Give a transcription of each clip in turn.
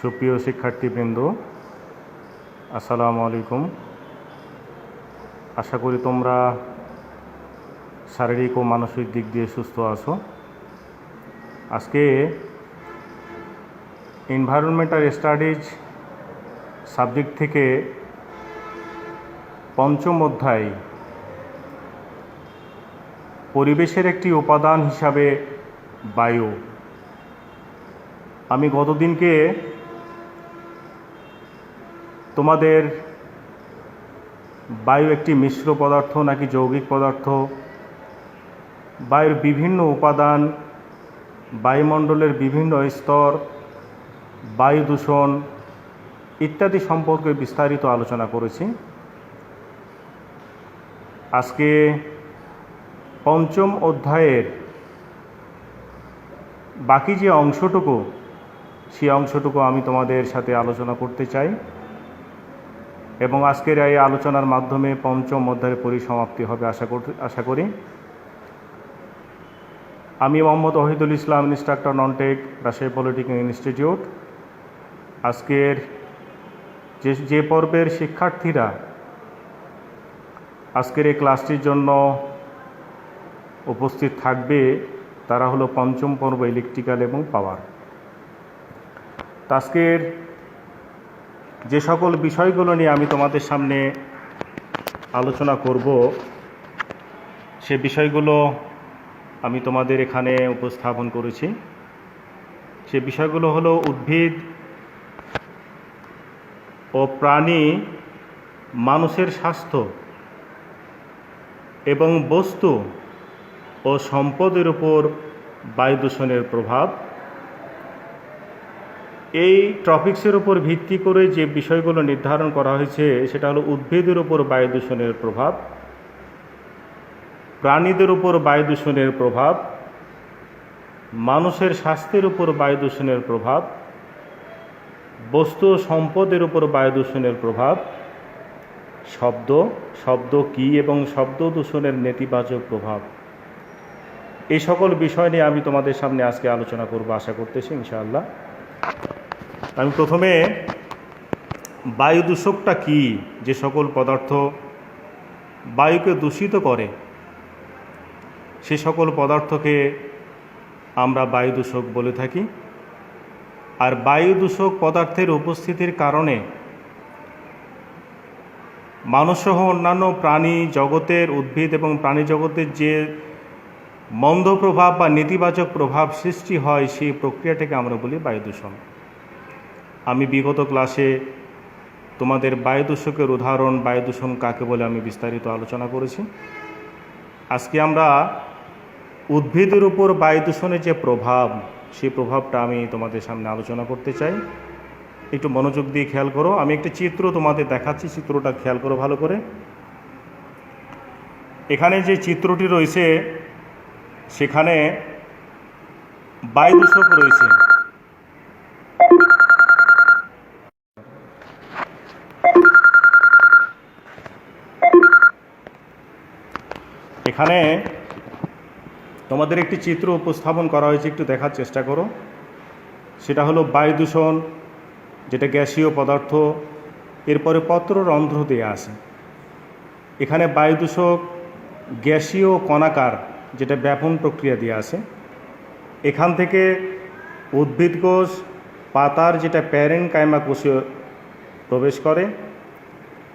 সুপ্রিয় শিক্ষার্থীবৃন্দ, আসসালামু আলাইকুম। আশা করি তোমরা শারীরিক ও মানসিক দিক দিয়ে সুস্থ আছো। আজকে এনভায়রনমেন্টাল স্টাডিজ সাবজেক্ট থেকে পঞ্চম অধ্যায় পরিবেশের একটি উপাদান হিসাবে বায়ু। আমি গতদিনকে তোমাদের বায়ু একটি মিশ্র পদার্থ নাকি যৌগিক পদার্থ, বায়ুর বিভিন্ন উপাদান, বায়ুমণ্ডলের বিভিন্ন স্তর, বায়ু দূষণ ইত্যাদি সম্পর্কে বিস্তারিত আলোচনা করেছি। আজকে পঞ্চম অধ্যায়ের বাকি যে অংশটুকু, সেই অংশটুকু আমি তোমাদের সাথে আলোচনা করতে চাই এবং আজকের এই আলোচনার মাধ্যমে পঞ্চম অধ্যায়ের পরিসমাপ্তি হবে আশা করি। আমি Mohammad Ohidul Islam, instructor nontech, Rajshahi polytechnic institute. আজকের যে পর্বের শিক্ষার্থীরা আজকের এই ক্লাসটির জন্য উপস্থিত থাকবে তারা হলো পঞ্চম পর্ব ইলেকট্রিক্যাল এবং পাওয়ার। আজকের যে সকল বিষয়গুলো নিয়ে আমি তোমাদের সামনে আলোচনা করব, সে বিষয়গুলো আমি তোমাদের এখানে উপস্থাপন করেছি। সে বিষয়গুলো হলো উদ্ভিদ ও প্রাণী, মানুষের স্বাস্থ্য এবং বস্তু ও সম্পদের উপর বায়ু দূষণের প্রভাব। এই টপিক্সের উপর ভিত্তি করে যে বিষয়গুলো নির্ধারণ করা হয়েছে সেটা হলো উদ্ভিদের উপর বায়ু দূষণের প্রভাব, প্রাণীদের উপর বায়ু দূষণের প্রভাব, মানুষের স্বাস্থ্যের উপর বায়ু দূষণের প্রভাব, বস্তু ও সম্পদের উপর বায়ু দূষণের প্রভাব, শব্দ কী এবং শব্দ দূষণের নেতিবাচক প্রভাব। এই সকল বিষয় নিয়ে আমি তোমাদের সামনে আজকে আলোচনা করব আশা করতেছি ইনশাআল্লাহ। আমি প্রথমে বায়ু দূষকটা কী, যে সকল পদার্থ বায়ুকে দূষিত করে সে সকল পদার্থকে আমরা বায়ু দূষক বলে থাকি। আর বায়ু দূষক পদার্থের উপস্থিতির কারণে মানুষসহ অন্যান্য প্রাণী জগতের, উদ্ভিদ এবং প্রাণী জগতের যে মন্দ প্রভাব বা নেতিবাচক প্রভাব সৃষ্টি হয়, সেই প্রক্রিয়াটাকে আমরা বলি বায়ু দূষণ। আমি বিগত ক্লাসে তোমাদের বায়ু দূষকের উদাহরণ, বায়ু দূষণ কাকে বলে আমি বিস্তারিত আলোচনা করেছি। আজকে আমরা উদ্ভিদের উপর বায়ু দূষণের যে প্রভাব, সেই প্রভাবটা আমি তোমাদের সামনে আলোচনা করতে চাই। একটু মনোযোগ দিয়ে খেয়াল করো। আমি একটি চিত্র তোমাদের দেখাচ্ছি, চিত্রটা খেয়াল করো ভালো করে। এখানে যে চিত্রটি রয়েছে সেখানে বায়ু দূষক রয়েছে। এখানে তোমাদের একটি চিত্র উপস্থাপন করা হয়েছে, একটু দেখার চেষ্টা করো। সেটা হলো বায়ু দূষণ, যেটা গ্যাসীয় পদার্থ, এরপরে পত্ররন্ধ্র দিয়ে আসে। এখানে বায়ু দূষক গ্যাসীয় কণাকার, যেটা ব্যাপন প্রক্রিয়া দিয়ে আসে। এখান থেকে উদ্ভিদ কোষ, পাতার যেটা প্যারেনকাইমা কোষে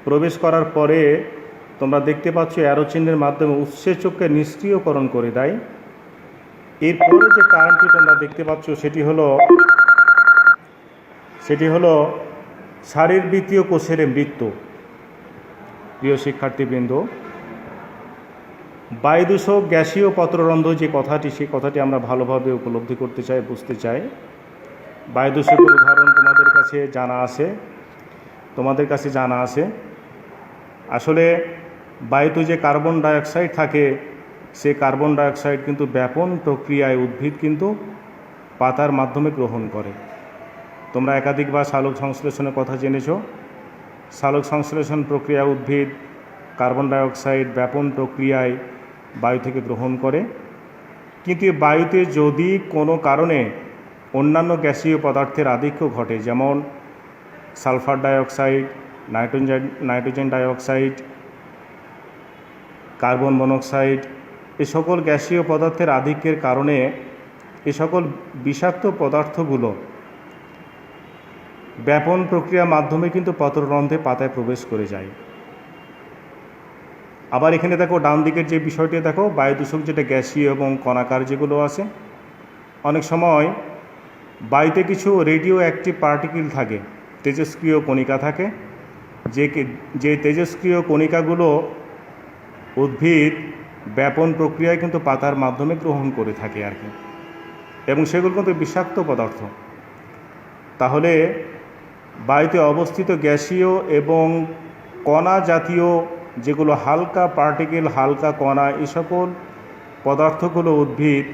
প্রবেশ করার পরে তোমরা দেখতে পাচ্ছ অ্যারো চিহ্নের মাধ্যমে উৎসেচককে নিষ্ক্রিয়করণ করে দেয়। এরপরে যে কারণটি তোমরা দেখতে পাচ্ছ সেটি হলো শারীরবৃত্তীয় কোষের মৃত্যু। প্রিয় শিক্ষার্থীবৃন্দ, বায়ু দূষক গ্যাসীয় পত্ররন্ধ্র যে কথাটি, সেই কথাটি আমরা ভালোভাবে উপলব্ধি করতে চাই, বুঝতে চাই। বায়ু দূষকের উদাহরণ তোমাদের কাছে জানা আছে। আসলে বায়ুতে যে কার্বন ডাইঅক্সাইড থাকে, সে কার্বন ডাইঅক্সাইড কিন্তু ব্যাপন প্রক্রিয়ায় উদ্ভিদ কিন্তু পাতার মাধ্যমে গ্রহণ করে। তোমরা একাধিকবার সালোক সংশ্লেষণের কথা জেনেছ। সালোক সংশ্লেষণ প্রক্রিয়া উদ্ভিদ কার্বন ডাইঅক্সাইড ব্যাপন প্রক্রিয়ায় বায়ু থেকে গ্রহণ করে। কিন্তু বায়ুতে যদি কোনো কারণে অন্যান্য গ্যাসীয় পদার্থের আধিক্য ঘটে, যেমন sulphur dioxide, nitrogen dioxide, carbon monoxide, এ সকল গ্যাসীয় পদার্থের আধিক্যের কারণে এ সকল বিষাক্ত পদার্থগুলো ব্যাপন প্রক্রিয়ার মাধ্যমে কিন্তু পত্ররন্ধ্রে পাতায় প্রবেশ করে যায়। আবার এখানে দেখো ডান দিকের যে বিষয়টি দেখো, বায়ু দূষক যেটা গ্যাসীয় এবং কণাকার যেগুলো আছে, অনেক সময় বায়ুতে কিছু রেডিও অ্যাক্টিভ পার্টিকেল থাকে, তেজস্ক্রিয় কণিকা থাকে, যে তেজস্ক্রিয় কণিকাগুলো উদ্ভিদ ব্যাপন প্রক্রিয়ায় কিন্তু পাতার মাধ্যমে গ্রহণ করে থাকে আর কি, এবং সেগুলো কিন্তু বিষাক্ত পদার্থ। তাহলে বায়ুতে অবস্থিত গ্যাসীয় এবং কণা জাতীয় যেগুলো হালকা পার্টিকেল, হালকা কণা, এই সকল পদার্থগুলো উদ্ভিদ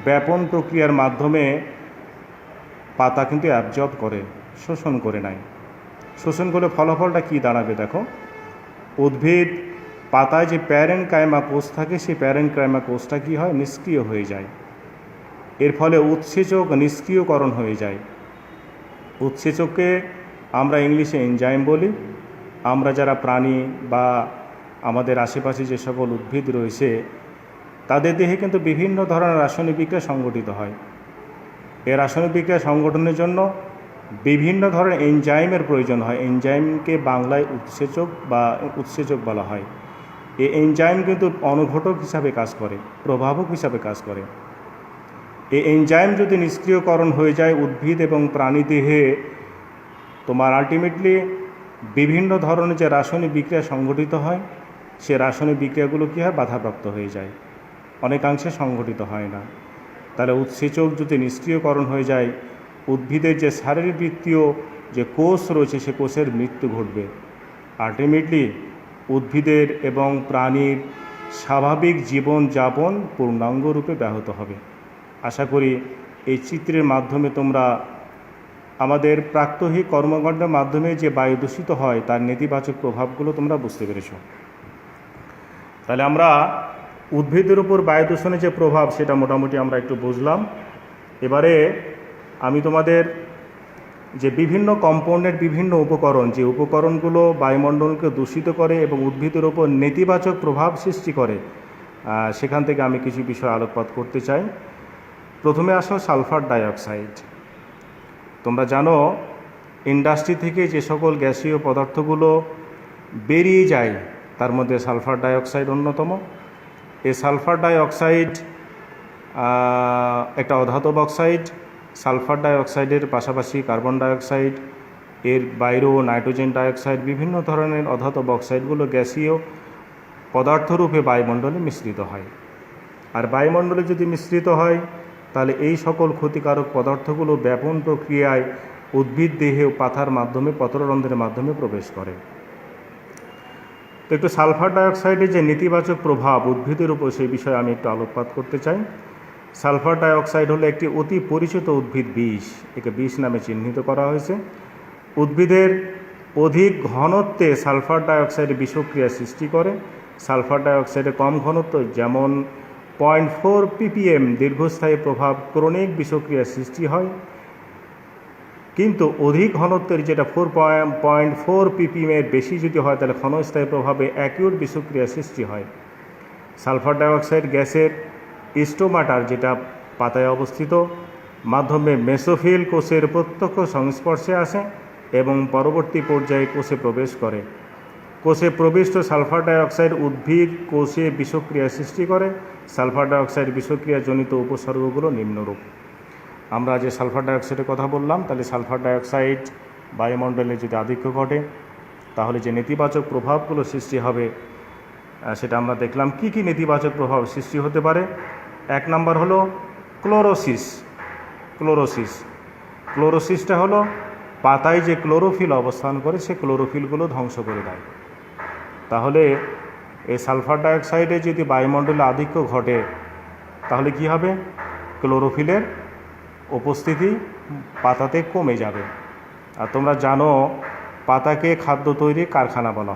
ব্যাপন প্রক্রিয়ার মাধ্যমে পাতা কিন্তু অ্যাবজর্ব করে, শোষণ করে নেয়। শোষণ করলে ফলাফলটা কী দাঁড়াবে দেখো, উদ্ভিদ পাতায় যে প্যারেনকাইমা কোষ থাকে, সেই প্যারেনকাইমা কোষটা কী হয়, নিষ্ক্রিয় হয়ে যায়। এর ফলে উৎসেচক নিষ্ক্রিয়করণ হয়ে যায়। উৎসেচককে আমরা ইংলিশে এনজাইম বলি। আমরা যারা প্রাণী বা আমাদের আশেপাশে যে সকল উদ্ভিদ রয়েছে, তাদের দেহে কিন্তু বিভিন্ন ধরনের রাসায়নিক বিক্রিয়া সংঘটিত হয়। এই রাসায়নিক বিক্রিয়া সংগঠনের জন্য বিভিন্ন ধরনের এনজাইমের প্রয়োজন হয়। এনজাইমকে বাংলায় উৎসেচক বলা হয়। এই এনজাইম কিন্তু অনুঘটক হিসাবে কাজ করে, প্রভাবক হিসাবে কাজ করে। এই এনজাইম যদি নিষ্ক্রিয়করণ হয়ে যায় উদ্ভিদ এবং প্রাণী দেহে, তোমার আলটিমেটলি বিভিন্ন ধরনের যে রাসায়নিক বিক্রিয়া সংঘটিত হয়, সে রাসায়নিক বিক্রিয়াগুলো কী হয়, বাধাপ্রাপ্ত হয়ে যায়, অনেকাংশে সংঘটিত হয় না। তাহলে উৎসেচক যদি নিষ্ক্রিয়করণ হয়ে যায়, উদ্ভিদের যে শারীরবৃত্তীয় যে কোষ রয়েছে, সে কোষের মৃত্যু ঘটবে। আলটিমেটলি উদ্ভিদের এবং প্রাণীর স্বাভাবিক জীবনযাপন পূর্ণাঙ্গরূপে ব্যাহত হবে। আশা করি এই চিত্রের মাধ্যমে তোমরা আমাদের প্রাত্যহিক কর্মকাণ্ডের মাধ্যমে যে বায়ু দূষিত হয় তার নেতিবাচক প্রভাবগুলো তোমরা বুঝতে পেরেছ। তাহলে আমরা উদ্ভিদের উপর বায়ু দূষণের যে প্রভাব, সেটা মোটামুটি আমরা একটু বুঝলাম। এবারে আমি তোমাদের যে বিভিন্ন কম্পাউন্ডের বিভিন্ন উপকরণ, যে উপকরণগুলো বায়ুমণ্ডলকে দূষিত করে এবং উদ্ভিদের উপর নেতিবাচক প্রভাব সৃষ্টি করে, সেখান থেকে আমি কিছু বিষয় আলোকপাত করতে চাই। প্রথমে আসো সালফার ডাইঅক্সাইড। তোমরা জানো ইন্ডাস্ট্রি থেকে যে সকল গ্যাসীয় পদার্থগুলো বেরিয়ে যায়, তার মধ্যে সালফার ডাইঅক্সাইড অন্যতম। এই সালফার ডাইঅক্সাইড একটা অধাতব অক্সাইড। সালফার ডাইঅক্সাইডের পাশাপাশি কার্বন ডাইঅক্সাইড, এর বাইরেও নাইট্রোজেন ডাইঅক্সাইড, বিভিন্ন ধরনের অধাতব অক্সাইডগুলো গ্যাসীয় পদার্থরূপে বায়ুমণ্ডলে মিশ্রিত হয়। আর বায়ুমণ্ডলে যদি মিশ্রিত হয়, তাহলে এই সকল ক্ষতিকারক পদার্থগুলো ব্যাপন প্রক্রিয়ায় উদ্ভিদ দেহে পাতার মাধ্যমে, পত্ররন্ধ্রের মাধ্যমে প্রবেশ করে। তো একটু সালফার ডাইঅক্সাইডের যে নেতিবাচক প্রভাব উদ্ভিদের উপর, সেই বিষয়ে আমি একটু আলোকপাত করতে চাই। সালফার ডাইঅক্সাইড হলো একটি অতি পরিচিত উদ্ভিদ বিষ। একে বিষ নামে চিহ্নিত করা হয়েছে। উদ্ভিদের অধিক ঘনত্বে সালফার ডাইঅক্সাইড বিষক্রিয়া সৃষ্টি করে। সালফার ডাইঅক্সাইডের কম ঘনত্ব, যেমন 0.4 ppm দীর্ঘস্থায়ী প্রভাব ক্রনিক বিষক্রিয়া সৃষ্টি হয়, কিন্তু অধিক ঘনত্বের যেটা 4.4 ppm এর বেশি যদি হয়, তাহলে ক্ষণস্থায়ী প্রভাবে অ্যাকিউট বিষক্রিয়া সৃষ্টি হয়। সালফার ডাইঅক্সাইড গ্যাসের স্টোমাটার, যেটা পাতায় অবস্থিত, মাধ্যমে মেসোফিল কোষের প্রত্যক্ষ সংস্পর্শে আসে এবং পরবর্তী পর্যায়ে কোষে প্রবেশ করে। কোষে প্রবিষ্ট সালফার ডাইঅক্সাইড উদ্ভিদ কোষে বিষক্রিয়া সৃষ্টি করে। সালফার ডাইঅক্সাইড বিষক্রিয়াজনিত উপসর্গগুলো নিম্নরূপ। আমরা যে সালফার ডাইঅক্সাইডের কথা বললাম, তাহলে সালফার ডাইঅক্সাইড বায়ুমণ্ডলে যদি আধিক্য ঘটে, তাহলে যে নেতিবাচক প্রভাবগুলো সৃষ্টি হবে, সেটা আমরা দেখলাম। কি কি নেতিবাচক প্রভাব সৃষ্টি হতে পারে? 1 নম্বর হলো ক্লোরোসিস। ক্লোরোসিসটা হলো পাতায় যে ক্লোরোফিল অবস্থান করে, সে ক্লোরোফিলগুলো ধ্বংস করে দেয়। তাহলে এই সালফার ডাইঅক্সাইডে যদি বায়ুমণ্ডলে আধিক্য ঘটে, তাহলে কি হবে? ক্লোরোফিলের উপস্থিতি পাতাতে কমে যাবে। আর তোমরা জানো পাতাকে খাদ্য তৈরির কারখানা বলা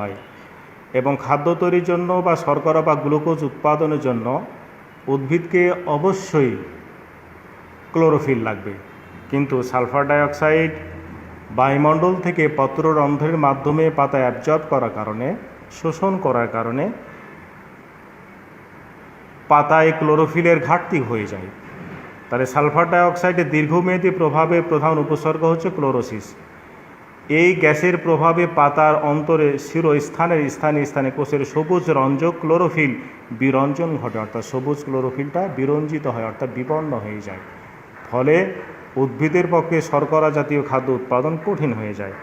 হয়। এবং খাদ্য তৈরির জন্য বা শর্করা বা গ্লুকোজ উৎপাদনের জন্য উদ্ভিদকে অবশ্যই ক্লোরোফিল লাগবে, কিন্তু সালফার ডাইঅক্সাইড বায়ুমণ্ডল থেকে পত্ররন্ধ্রের মাধ্যমে পাতা অ্যাবজর্ব করার কারণে, শোষণ করার কারণে পাতায় ক্লোরোফিলের ঘাটতি হয়ে যায়। তাহলে সালফার ডাইঅক্সাইডের দীর্ঘমেয়াদী প্রভাবের প্রধান উপসর্গ হচ্ছে ক্লোরোসিস। এই গ্যাসের প্রভাবে পাতার অন্তরে শিরস্থানের স্থানে স্থানে কোষের সবুজ রঞ্জক ক্লোরোফিল বিরঞ্জন ঘটে, অর্থাৎ সবুজ ক্লোরোফিলটা বিরঞ্জিত হয়, অর্থাৎ বিপন্ন হয়ে যায়। ফলে উদ্ভিদের পক্ষে শর্করা জাতীয় খাদ্য উৎপাদন কঠিন হয়ে যায়।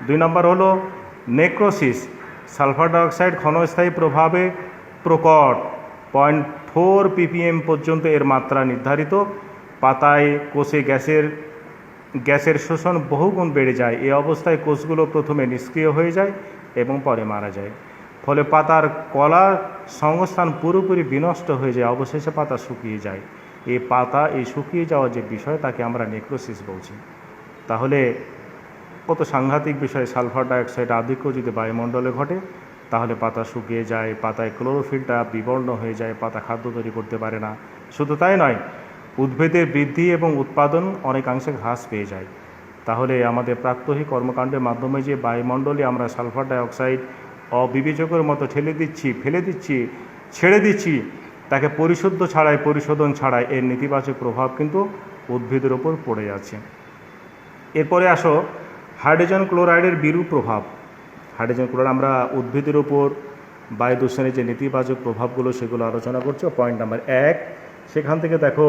2 নম্বর হলো নেক্রোসিস। সালফার ডাইঅক্সাইড ক্ষণস্থায়ী প্রভাবে প্রকট 0.4 ppm পর্যন্ত এর মাত্রা নির্ধারিত। পাতায় কোষে গ্যাসের শোষণ বহুগুণ বেড়ে যায়। এই অবস্থায় কোষগুলো প্রথমে নিষ্ক্রিয় হয়ে যায় এবং পরে মারা যায়। ফলে পাতার কলা সংস্থান পুরোপুরি বিনষ্ট হয়ে যায়, অবশেষে পাতা শুকিয়ে যায়। এই শুকিয়ে যাওয়ার যে বিষয়, তাকে আমরা নেক্রোসিস বলছি। তাহলে কত সাংঘাতিক বিষয়! সালফার ডাইঅক্সাইড আধিক্য যদি বায়ুমণ্ডলে ঘটে, তাহলে পাতা শুকিয়ে যায়, পাতায় ক্লোরোফিলটা বিবর্ণ হয়ে যায়, পাতা খাদ্য তৈরি করতে পারে না। শুধু তাই নয়, উদ্ভিদের বৃদ্ধি এবং উৎপাদন অনেকাংশে হ্রাস পেয়ে যায়। তাহলে আমাদের প্রাত্যহিক কর্মকাণ্ডের মাধ্যমে যে বায়ুমণ্ডলে আমরা সালফার ডাইঅক্সাইড অবিবেচকের মতো ফেলে দিচ্ছি, ছেড়ে দিচ্ছি, তাকে পরিশোধন ছাড়াই এর নেতিবাচক প্রভাব কিন্তু উদ্ভিদের ওপর পড়ে যাচ্ছে। এরপরে আসো হাইড্রোজেন ক্লোরাইডের বিরূপ প্রভাব। হাইড্রোজেন ক্লোরাইড আমরা উদ্ভিদের ওপর বায়ু দূষণের যে নেতিবাচক প্রভাবগুলো, সেগুলো আলোচনা করছি। পয়েন্ট নাম্বার 1, সেখান থেকে দেখো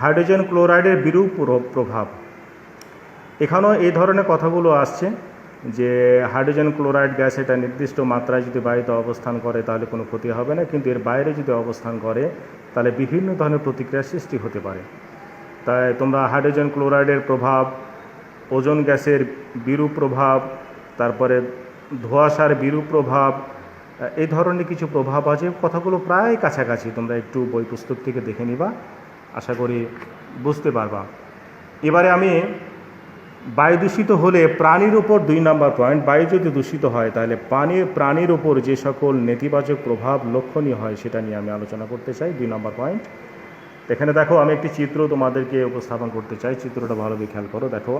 হাইড্রোজেন ক্লোরাইডের বিরূপ প্রভাব। এখানেও এই ধরনের কথাগুলো আসছে যে হাইড্রোজেন ক্লোরাইড গ্যাস এটা নির্দিষ্ট মাত্রায় যদি বায়ুতে অবস্থান করে তাহলে কোনো ক্ষতি হবে না, কিন্তু এর বাইরে যদি অবস্থান করে তাহলে বিভিন্ন ধরনের প্রতিক্রিয়ার সৃষ্টি হতে পারে। তাই তোমরা হাইড্রোজেন ক্লোরাইডের প্রভাব, ওজোন গ্যাসের বিরূপ প্রভাব, তারপরে ধোঁয়াশার বিরূপ প্রভাব, এই ধরনের কিছু প্রভাব আছে। কথাগুলো প্রায় কাছাকাছি, তোমরা একটু বই পুস্তক থেকে দেখে নিবা, আশা করি বুঝতে পারবা। এবারে আমি বায়ু দূষিত হলে প্রাণীর উপর 2 নম্বর পয়েন্ট, বায়ু যদি দূষিত হয় তাহলে প্রাণীর উপর যে সকল নেতিবাচক প্রভাব লক্ষণীয় হয় সেটা নিয়ে আমি আলোচনা করতে চাই। 2 নম্বর পয়েন্ট, এখানে দেখো আমি একটি চিত্র তোমাদেরকে উপস্থাপন করতে চাই। চিত্রটা ভালোভাবে খেয়াল করো। দেখো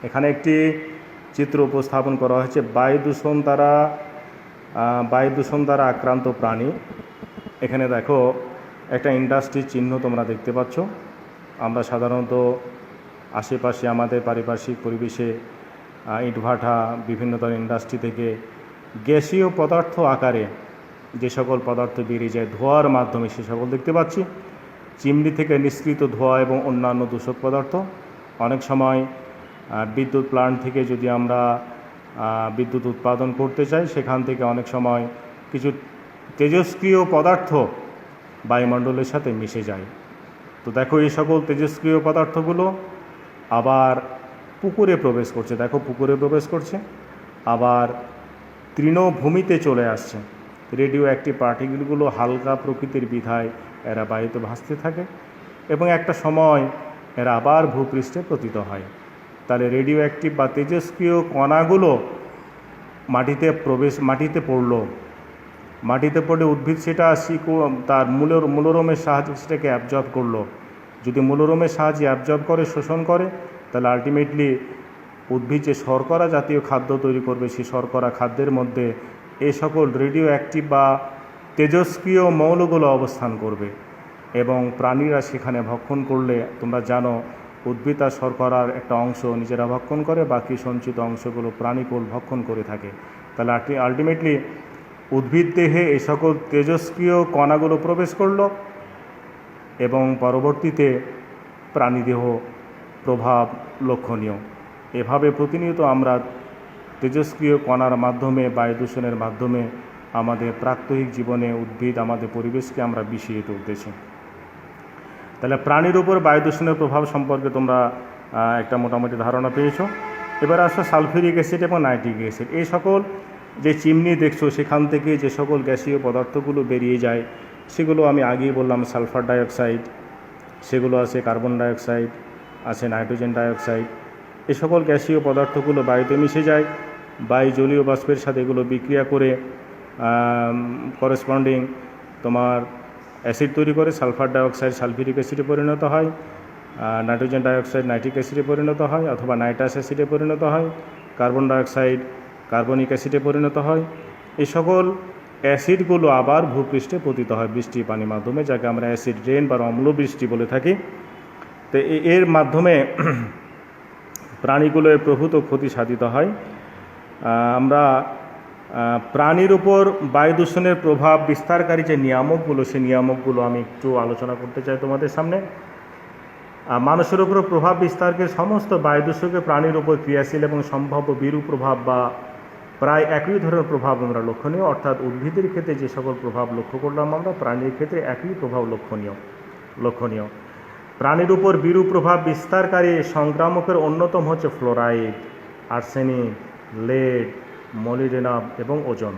এখানে একটি চিত্র উপস্থাপন করা হয়েছে বায়ু দূষণ দ্বারা আক্রান্ত প্রাণী। এখানে দেখো একটা ইন্ডাস্ট্রির চিহ্ন তোমরা দেখতে পাচ্ছ। আমরা সাধারণত আশেপাশে আমাদের পারিপার্শ্বিক পরিবেশে ইটভাটা, বিভিন্ন ধরনের ইন্ডাস্ট্রি থেকে গ্যাসীয় পদার্থ আকারে যে সকল পদার্থ বেরিয়ে যায় ধোঁয়ার মাধ্যমে, সে সকল দেখতে পাচ্ছি। চিমনি থেকে নিঃসৃত ধোঁয়া এবং অন্যান্য দূষক পদার্থ। অনেক সময় বিদ্যুৎ প্লান্ট থেকে যদি আমরা বিদ্যুৎ উৎপাদন করতে চাই, সেখান থেকে অনেক সময় কিছু তেজস্ক্রিয় পদার্থ বায়ুমণ্ডলের সাথে মিশে যায়। তো দেখো এই সকল তেজস্ক্রিয় পদার্থগুলো আবার পুকুরে প্রবেশ করছে। দেখো পুকুরে প্রবেশ করছে, আবার তৃণভূমিতে চলে আসছে। রেডিও অ্যাক্টিভ পার্টিকেলগুলো হালকা প্রকৃতির বিধায় এরা বায়ুতে ভাসতে থাকে এবং একটা সময় এরা আবার ভূপৃষ্ঠে পতিত হয়। তাহলে রেডিও অ্যাক্টিভ বা তেজস্ক্রিয় কণাগুলো মাটিতে পড়লে উদ্ভিদ সেটা তার মূলরোমের সাহায্যে সেটাকে অ্যাবজর্ব করলো। যদি মূলরোমের সাহায্যে অ্যাবজর্ব করে, শোষণ করে, তাহলে আলটিমেটলি উদ্ভিদ যে শর্করা জাতীয় খাদ্য তৈরি করবে, সেই শর্করা খাদ্যের মধ্যে এই সকল রেডিও অ্যাক্টিভ বা তেজস্ক্রিয় মৌলগুলো অবস্থান করবে এবং প্রাণীরা সেখানে ভক্ষণ করলে, তোমরা জানো উদ্ভিদ আর শর্করার একটা অংশ নিজেরা ভক্ষণ করে, বাকি সঞ্চিত অংশগুলো প্রাণীকুল ভক্ষণ করে থাকে। তাহলে আলটিমেটলি উদ্ভিদ দেহে এই সকল তেজস্ক্রিয় কণাগুলো প্রবেশ করলো এবং পরবর্তীতে প্রাণীদেহ প্রভাব লক্ষণীয়। এভাবে প্রতিনিয়ত আমরা তেজস্ক্রিয় কণার মাধ্যমে, বায়ু দূষণের মাধ্যমে আমাদের প্রাত্যহিক জীবনে উদ্ভিদ, আমাদের পরিবেশকে আমরা বিষিয়ে তুলতেছি। তাহলে প্রাণীর উপর বায়ু দূষণের প্রভাব সম্পর্কে তোমরা একটা মোটামুটি ধারণা পেয়েছো। এবার আসো সালফিউরিক অ্যাসিড এবং নাইট্রিক অ্যাসিড। এই সকল যে চিমনি দেখছো, সেখান থেকে যে সকল গ্যাসীয় পদার্থগুলো বেরিয়ে যায়, সেগুলো আমি আগেই বললাম সালফার ডাইঅক্সাইড, সেগুলো আছে কার্বন ডাইঅক্সাইড, আছে নাইট্রোজেন ডাইঅক্সাইড। এই সকল গ্যাসীয় পদার্থগুলো বায়ুতে মিশে যায়। বায়ু জলীয় বাষ্পের সাথে এগুলো বিক্রিয়া করে করেসপন্ডিং তোমার অ্যাসিড তৈরি করে, সালফার ডাইঅক্সাইড সালফিউরিক অ্যাসিডে পরিণত হয়, নাইট্রোজেন ডাইঅক্সাইড নাইট্রিক অ্যাসিডে পরিণত হয় অথবা নাইট্রাস অ্যাসিডে পরিণত হয়, কার্বন ডাইঅক্সাইড কার্বনিক অ্যাসিডে পরিণত হয়। এই সকল অ্যাসিডগুলো আবার ভূপৃষ্ঠে পতিত হয় বৃষ্টি পানির মাধ্যমে, যাকে আমরা অ্যাসিড রেন বা অম্ল বৃষ্টি বলে থাকি। তো এর মাধ্যমে প্রাণীগুলোর প্রভূত ক্ষতি সাধিত হয়। আমরা প্রাণীর উপর বায়ু দূষণের প্রভাব বিস্তারকারী যে নিয়ামকগুলো, সেই নিয়ামকগুলো আমি একটু আলোচনা করতে চাই তোমাদের সামনে। মানুষের উপর প্রভাব বিস্তারকে সমস্ত বায়ু দূষকের প্রাণীর উপর ক্রিয়াশীল এবং সম্ভাব্য বিরূপ প্রভাব বা প্রায় একই ধরনের প্রভাব আমরা লক্ষণীয়, অর্থাৎ উদ্ভিদের ক্ষেত্রে যে সকল প্রভাব লক্ষ্য করলাম আমরা, প্রাণীর ক্ষেত্রে একই প্রভাব লক্ষণীয়। প্রাণীর উপর বিরূপ প্রভাব বিস্তারকারী সংক্রামকের অন্যতম হচ্ছে ফ্লোরাইড, আর্সেনিক, লেড, মলিবডেনাম এবং ওজন।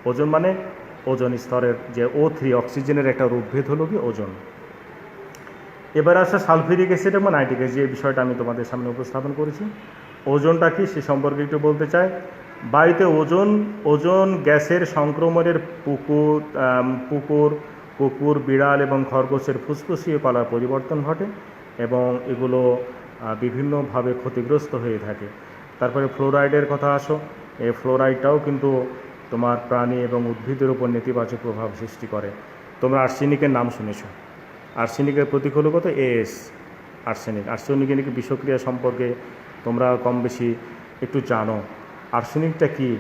ওজন মানে ওজন স্তরের যে O3 অক্সিজেনের একটা রূপভেদ হলো কি ওজন। এবার আসে সালফিউরিক অ্যাসিড এবং নাইট্রিক অ্যাসিড, যে বিষয়টা আমি তোমাদের সামনে উপস্থাপন করেছি। ওজনটা কি সে সম্পর্কে একটু বলতে চাই। বায়ুতে ওজন গ্যাসের সংক্রমণের কুকুর, বিড়াল এবং খরগোশের ফুসফুসীয় কলার পরিবর্তন ঘটে এবং এগুলো বিভিন্নভাবে ক্ষতিগ্রস্ত হয়ে থাকে। তারপরে ফ্লোরাইডের কথা আসো। এই ফ্লোরাইডটাও কিন্তু তোমার প্রাণী এবং উদ্ভিদের উপর নেতিবাচক প্রভাব সৃষ্টি করে। তোমরা আর্সেনিকের নাম শুনেছ। আর্সেনিকের প্রতিকূলগত AS, আর্সেনিক বিষক্রিয়া সম্পর্কে তোমরা কম বেশি একটু জানো। আর্সেনিকটা কি?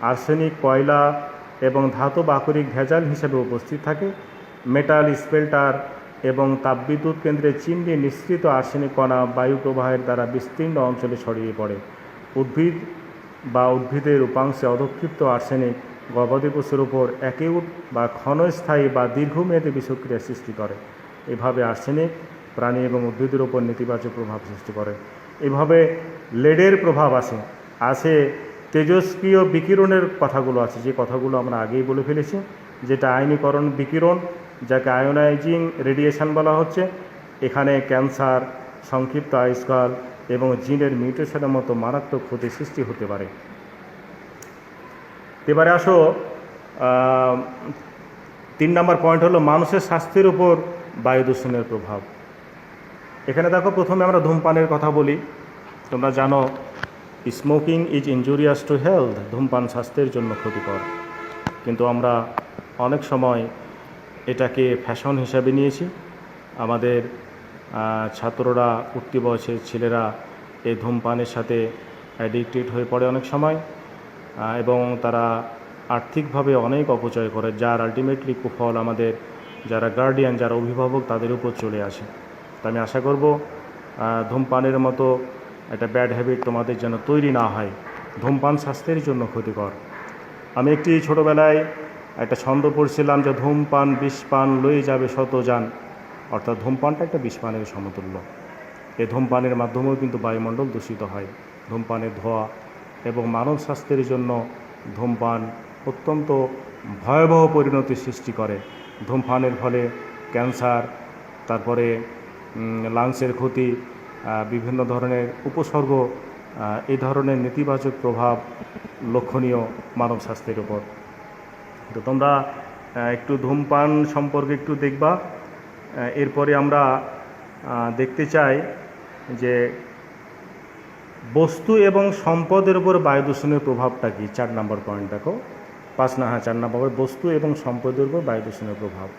আর্সেনিক কয়লা এবং ধাতব আকরিক ভেজাল হিসেবে উপস্থিত থাকে। মেটাল স্পেল্টার এবং তাপবিদ্যুৎ কেন্দ্রে চিমনি নিঃসৃত আর্সেনিক কণা বায়ু প্রবাহের দ্বারা বিস্তীর্ণ অঞ্চলে ছড়িয়ে পড়ে। উদ্ভিদের উপাংশে অধক্ষিপ্ত আর্সেনিক গবাদি পশুর উপর অ্যাকিউট বা ক্ষণস্থায়ী বা দীর্ঘমেয়াদী বিষক্রিয়া সৃষ্টি করে। এভাবে আর্সেনিক প্রাণী এবং উদ্ভিদের উপর নেতিবাচক প্রভাব সৃষ্টি করে। এভাবে লেডের প্রভাব আছে তেজস্ক্রিয় বিকিরণের কথাগুলো আছে, যে কথাগুলো আমরা আগেই বলে ফেলেছি, যেটা আয়নীকরণ বিকিরণ, যাকে আয়োনাইজিং রেডিয়েশন বলা হচ্ছে। এখানে ক্যান্সার, সংক্ষিপ্ত আয়ুষ্কাল এবং জিনের মিউটেশনের মতো মারাত্মক ক্ষতি সৃষ্টি হতে পারে। এবারে আসো 3 নম্বর পয়েন্ট হলো মানুষের স্বাস্থ্যের উপর বায়ু দূষণের প্রভাব। এখানে দেখো, প্রথমে আমরা ধূমপানের কথা বলি। তোমরা জানো smoking is injurious to health, ধূমপান স্বাস্থ্যের জন্য ক্ষতিকর। কিন্তু আমরা অনেক সময় এটাকে ফ্যাশন হিসাবে নিয়েছি। আমাদের ছাত্ররা, উঠতি বয়সের ছেলেরা এই ধূমপানের সাথে অ্যাডিক্টেড হয়ে পড়ে অনেক সময়, এবং তারা আর্থিকভাবে অনেক অপচয় করে, যার আলটিমেটলি কুফল আমাদের যারা গার্ডিয়ান, যারা অভিভাবক, তাদের উপর চলে আসে। তো আমি আশা করব ধূমপানের মতো একটা ব্যাড হ্যাবিট তোমাদের যেন তৈরি না হয়। ধূমপান স্বাস্থ্যের জন্য ক্ষতিকর। আমি একটি ছোটোবেলায় একটা ছন্দ পড়ছিলাম যে ধূমপান বিষপান লয়ে যাবে শত যান, অর্থাৎ ধূমপানটা একটা বিষপানের সমতুল্য। এই ধূমপানের মাধ্যমেও কিন্তু বায়ুমণ্ডল দূষিত হয়। ধূমপানের ধোঁয়া এবং মানব স্বাস্থ্যের জন্য ধূমপান অত্যন্ত ভয়াবহ পরিণতি সৃষ্টি করে। ধূমপানের ফলে ক্যান্সার, তারপরে লাংসের ক্ষতি, বিভিন্ন ধরনের উপসর্গ, এই ধরনের নেতিবাচক প্রভাব লক্ষণীয় মানব স্বাস্থ্যের উপর। তো তোমরা একটু ধূমপান সম্পর্কে একটু দেখবা। এরপরে আমরা দেখতে চাই যে বস্তু এবং সম্পদের উপর বায়ু দূষণের প্রভাবটা কি। 4 নম্বর পয়েন্ট দেখো, 4 নম্বর, বস্তু এবং সম্পদের উপর বায়ু দূষণের প্রভাব।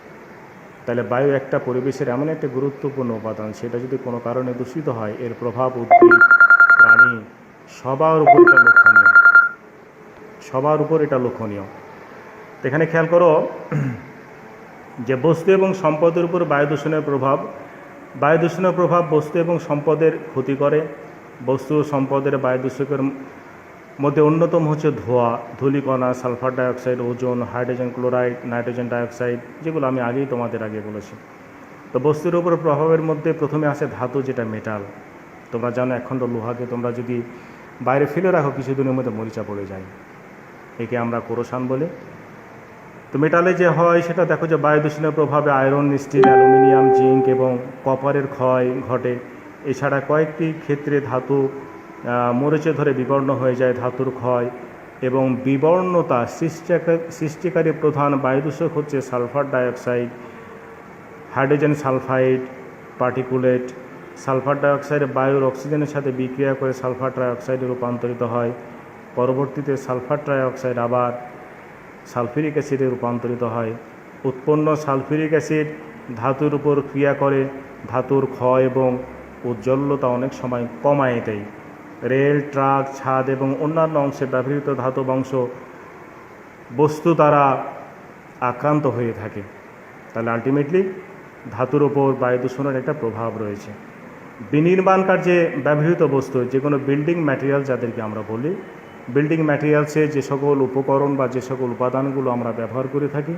তাহলে বায়ু একটা পরিবেশের এমন একটা গুরুত্বপূর্ণ উপাদান, সেটা যদি কোনো কারণে দূষিত হয়, এর প্রভাব উদ্ভিদ, প্রাণী সবার উপর এটা লক্ষণীয়। এখানে খেয়াল করো যে বস্তু এবং সম্পদের উপর বায়ু দূষণের প্রভাব। বায়ু দূষণের প্রভাব বস্তু এবং সম্পদের ক্ষতি করে। বস্তু ও সম্পদের বায়ু দূষকের মধ্যে অন্যতম হচ্ছে ধোঁয়া, ধূলিকণা, sulphur dioxide, ozone, hydrogen chloride, nitrogen dioxide, যেগুলো আমি আগেই তোমাদের আগে বলেছি। তো বস্তুর উপর প্রভাবের মধ্যে প্রথমে আসে ধাতু, যেটা মেটাল। তোমরা জানো একখণ্ড লোহাকে তোমরা যদি বাইরে ফেলে রাখো, কিছুদিনের মধ্যে মরিচা পড়ে যায়। একে আমরা কোরোসান বলি। তো মেটালে যে হয় সেটা দেখো যে বায়ু দূষণের প্রভাবে আয়রন, স্টিল, অ্যালুমিনিয়াম, জিঙ্ক এবং কপারের ক্ষয় ঘটে। এছাড়া কয়েকটি ক্ষেত্রে ধাতু মরিচে ধরে বিবর্ণ হয়ে যায়। ধাতুর ক্ষয় এবং বিবর্ণতা সৃষ্টিকারী প্রধান বায়ুদূষক হচ্ছে sulphur dioxide, hydrogen sulphide particulate, sulphur dioxide বায়ুর অক্সিজেনের সাথে বিক্রিয়া করে সালফার ট্রাইঅক্সাইডে রূপান্তরিত হয়। পরবর্তীতে সালফার ট্রাইঅক্সাইড আবার সালফিউরিক অ্যাসিডে রূপান্তরিত হয়। উৎপন্ন সালফিউরিক অ্যাসিড ধাতুর উপর ক্রিয়া করে ধাতুর ক্ষয় এবং উজ্জ্বলতা অনেক সময় কমায় দেয়। রেল, ট্রাক, ছাদ এবং অন্যান্য অংশে ব্যবহৃত ধাতব অংশ বস্তু দ্বারা আক্রান্ত হয়ে থাকে। তাহলে আলটিমেটলি ধাতুর ওপর বায়ু দূষণের একটা প্রভাব রয়েছে। বিনির্মাণ কার্যে ব্যবহৃত বস্তু, যে কোনো বিল্ডিং ম্যাটেরিয়াল যাদেরকে আমরা বলি, বিল্ডিং ম্যাটেরিয়ালসে যে সকল উপকরণ বা যে সকল উপাদানগুলো আমরা ব্যবহার করে থাকি,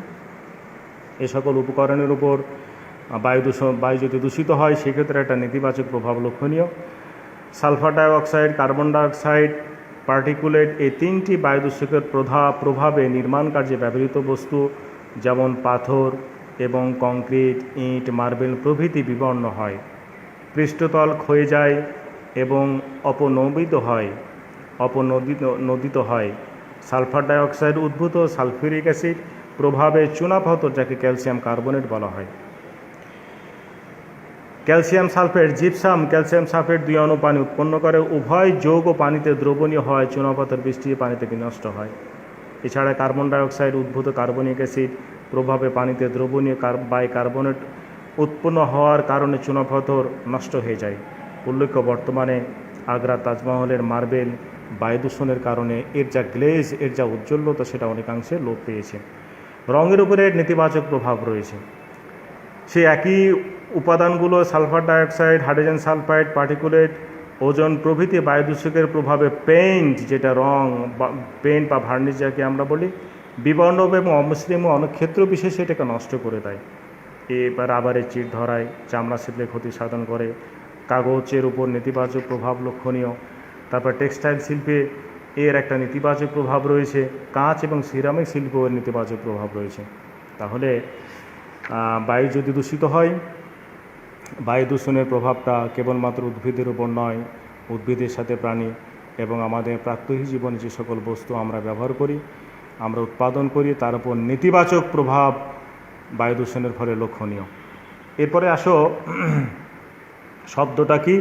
এ সকল উপকরণের উপর বায়ু যদি দূষিত হয় সেক্ষেত্রে একটা নেতিবাচক প্রভাব লক্ষণীয়। Sulphur dioxide, carbon dioxide, particulate, এই তিনটি বায়ু দূষকের প্রভাবে নির্মাণ কার্যে ব্যবহৃত বস্তু যেমন পাথর এবং কংক্রিট, ইট, মার্বেল প্রভৃতি বিবর্ণ হয়, পৃষ্ঠতল ক্ষয়ে যায় এবং অপনোদিত হয়। সালফার ডাইঅক্সাইড উদ্ভূত সালফিউরিক অ্যাসিড প্রভাবে চুনাপাথর, যাকে ক্যালসিয়াম কার্বনেট বলা হয়। Calcium sulphate, gypsum calcium sulphate দুই অণু পানি উৎপন্ন করে। উভয় যৌগ পানিতে দ্রবণীয় হয়, চুনাপাথর বৃষ্টিতে পানিতে বিনষ্ট হয়। এছাড়া কার্বন ডাইঅক্সাইড উদ্ভূত কার্বনিক অ্যাসিড প্রভাবে পানিতে দ্রবণীয় বাইকার্বনেট উৎপন্ন হওয়ার কারণে চুনাপাথর নষ্ট হয়ে যায়। উল্লেখ্য, বর্তমানে আগ্রা তাজমহলের মার্বেল বায়ু দূষণের কারণে এর যা গ্লেজ, এর যা উজ্জ্বলতা, সেটা অনেকাংশে লোপ পেয়েছে। রঙের উপরে নেতিবাচক প্রভাব রয়েছে। সেই একই উপাদানগুলো sulphur dioxide, hydrogen sulphide, particulate, ozone প্রভৃতি বায়ু দূষকের প্রভাবে পেইন্ট, যেটা রং পেইন্ট বা ভার্নিশ যাকে আমরা বলি, বিবর্ণ এবং অমসৃণ অনেক ক্ষেত্র বিশেষে এটাকে নষ্ট করে দেয়। এবার রাবারের চিট ধরায়, চামড়া শিল্পে ক্ষতি সাধন করে, কাগজের উপর নেতিবাচক প্রভাব লক্ষণীয়। তারপর টেক্সটাইল শিল্পে এর একটা নেতিবাচক প্রভাব রয়েছে, কাঁচ এবং সিরামিক শিল্পেও এর নেতিবাচক প্রভাব রয়েছে। তাহলে বায়ু যদি দূষিত হয়, বায়ু দূষণের প্রভাবটা কেবলমাত্র উদ্ভিদের উপর নয়, উদ্ভিদের সাথে প্রাণী এবং আমাদের প্রাত্যহিক জীবনে যে সকল বস্তু আমরা ব্যবহার করি, আমরা উৎপাদন করি, তার উপর নেতিবাচক প্রভাব বায়ু দূষণের ফলে লক্ষণীয়। এরপরে আসো শব্দটা কি,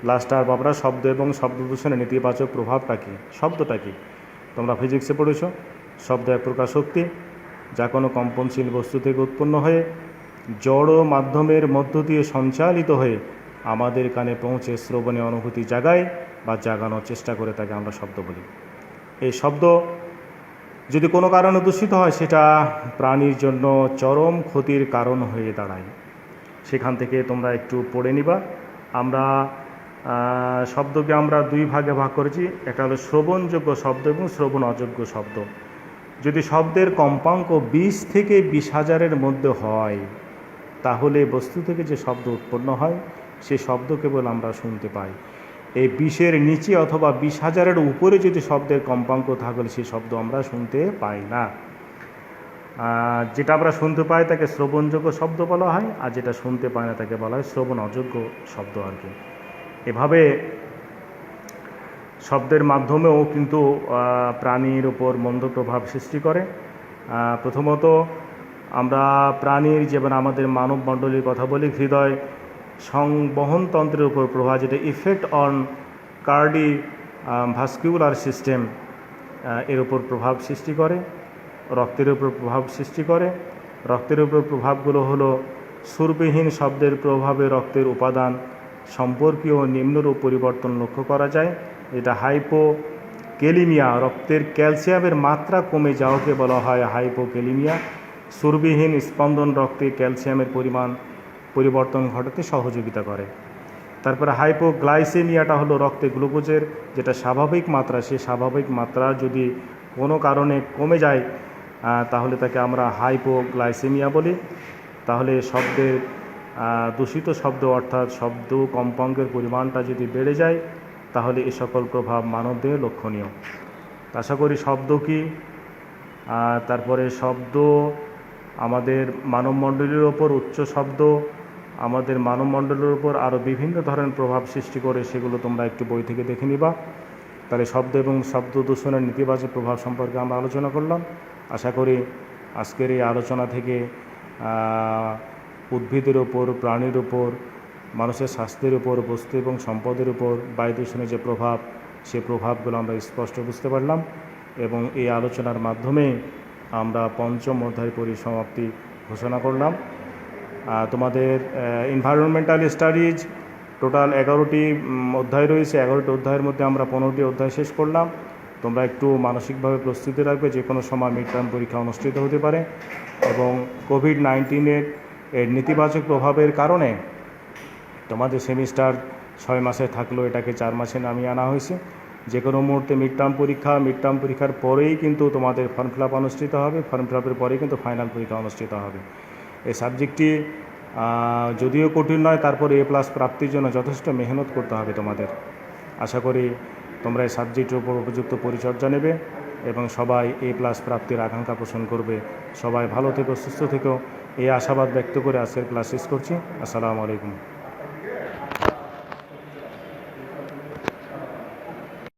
লাস্টার বাবরা, শব্দ এবং শব্দ দূষণের নেতিবাচক প্রভাবটা কী, শব্দটা কী? তোমরা ফিজিক্সে পড়েছ, শব্দ এক প্রকার শক্তি যা কোনো কম্পনশীল বস্তু থেকে উৎপন্ন হয়ে জড় মাধ্যমের মধ্য দিয়ে সঞ্চালিত হয়ে আমাদের কানে পৌঁছে শ্রবণে অনুভূতি জাগায় বা জাগানোর চেষ্টা করে, তাকে আমরা শব্দ বলি। এই শব্দ যদি কোনো কারণে দূষিত হয়, সেটা প্রাণীর জন্য চরম ক্ষতির কারণ হয়ে দাঁড়ায়। সেখান থেকে তোমরা একটু পড়ে নিবা। আমরা শব্দকে আমরা দুই ভাগে ভাগ করেছি, একটা হলো শ্রবণযোগ্য শব্দ এবং শ্রবণ অযোগ্য শব্দ। যদি শব্দের কম্পাঙ্ক 20 থেকে 20,000-এর মধ্যে হয়, তাহলে বস্তু থেকে যে শব্দ উৎপন্ন হয় সে শব্দ কেবল আমরা শুনতে পাই। এই 20-এর নিচে অথবা 20,000-এর উপরে যদি শব্দের কম্পাঙ্ক থাকলে সেই শব্দ আমরা শুনতে পাই না। যেটা আমরা শুনতে পাই তাকে শ্রবণযোগ্য শব্দ বলা হয়, আর যেটা শুনতে পায় না তাকে বলা হয় শ্রবণ অযোগ্য শব্দ আর কি। এভাবে শব্দের মাধ্যমেও কিন্তু প্রাণীর ওপর মন্দ প্রভাব সৃষ্টি করে। প্রথমত আমরা প্রাণীর, যেমন আমাদের মানব মণ্ডলীর কথা বলি, হৃদয় সংবহনতন্ত্রের উপর প্রভাব, যেটা ইফেক্ট অন ভাস্কুলার সিস্টেম, এর উপর প্রভাব সৃষ্টি করে। রক্তের উপর প্রভাব সৃষ্টি করে। রক্তের উপর প্রভাবগুলো হলো সুরবিহীন শব্দের প্রভাবে রক্তের উপাদান সম্পর্কীয় নিম্নরূপ পরিবর্তন লক্ষ্য করা যায়, যেটা হাইপোক্যালিমিয়া, রক্তের ক্যালসিয়ামের মাত্রা কমে যাওয়াকে বলা হয় হাইপোক্যালিমিয়া। সুরবিহীন স্পন্দন রক্তে ক্যালসিয়ামের পরিবর্তন ঘটাতে সহযোগিতা করে। তারপরে হাইপোগ্লাইসেমিয়াটা হলো রক্তে গ্লুকোজের যেটা স্বাভাবিক মাত্রা, সেই স্বাভাবিক মাত্রা যদি কোনো কারণে কমে যায় তাহলে তাকে আমরা হাইপোগ্লাইসেমিয়া বলি। তাহলে শব্দের দূষিত শব্দ অর্থাৎ শব্দ কম্পাঙ্কের পরিমাণটা যদি বেড়ে যায় তাহলে এ সকল প্রভাব মানবদেহে লক্ষণীয়। আশা করি শব্দ কি, তারপরে শব্দ আমাদের মানবমণ্ডলীর ওপর, উচ্চ শব্দ আমাদের মানবমণ্ডলীর ওপর আরও বিভিন্ন ধরনের প্রভাব সৃষ্টি করে, সেগুলো তোমরা একটু বই থেকে দেখে নিবা। তাহলে শব্দ এবং শব্দ দূষণের নেতিবাচক প্রভাব সম্পর্কে আমরা আলোচনা করলাম। আশা করি আজকের এই আলোচনা থেকে উদ্ভিদের উপর, প্রাণীর উপর, মানুষের স্বাস্থ্যের উপর, বস্তু এবং সম্পদের উপর বায়ু দূষণের যে প্রভাব, সেই প্রভাবগুলো আমরা স্পষ্ট বুঝতে পারলাম এবং এই আলোচনার মাধ্যমে আমরা পঞ্চম অধ্যায়ের পরিসমাপ্তি ঘোষণা করলাম। তোমাদের এনভায়রনমেন্টাল স্টাডিজ টোটাল 11টি অধ্যায় রয়েছে। 11টি অধ্যায়ের মধ্যে আমরা 15টি অধ্যায় শেষ করলাম। তোমরা একটু মানসিকভাবে প্রস্তুতি রাখবে, যে কোনো সময় মিড টার্ম পরীক্ষা অনুষ্ঠিত হতে পারে এবং কোভিড-19 এর নেতিবাচক প্রভাবের কারণে তোমাদের সেমিস্টার 6 মাসে থাকলেও এটাকে 4 মাসে নামিয়ে আনা হয়েছে। যে কোনো মুহূর্তে মিড টার্ম পরীক্ষার পরেই কিন্তু তোমাদের ফর্ম ফিল আপ অনুষ্ঠিত হবে, ফর্ম ফিল আপের পরেই কিন্তু ফাইনাল পরীক্ষা অনুষ্ঠিত হবে। এই সাবজেক্টটি যদিও কঠিন নয়, তারপরে A+ প্রাপ্তির জন্য যথেষ্ট মেহনত করতে হবে তোমাদের। আশা করি তোমরা এই সাবজেক্টের উপর উপযুক্ত পরিচর্যা নেবে এবং সবাই A+ প্রাপ্তির আকাঙ্ক্ষা পোষণ করবে। সবাই ভালো থেকো, সুস্থ থেকো, এই আশাবাদ ব্যক্ত করে আজকের ক্লাস শেষ করছি। আসসালামু আলাইকুম।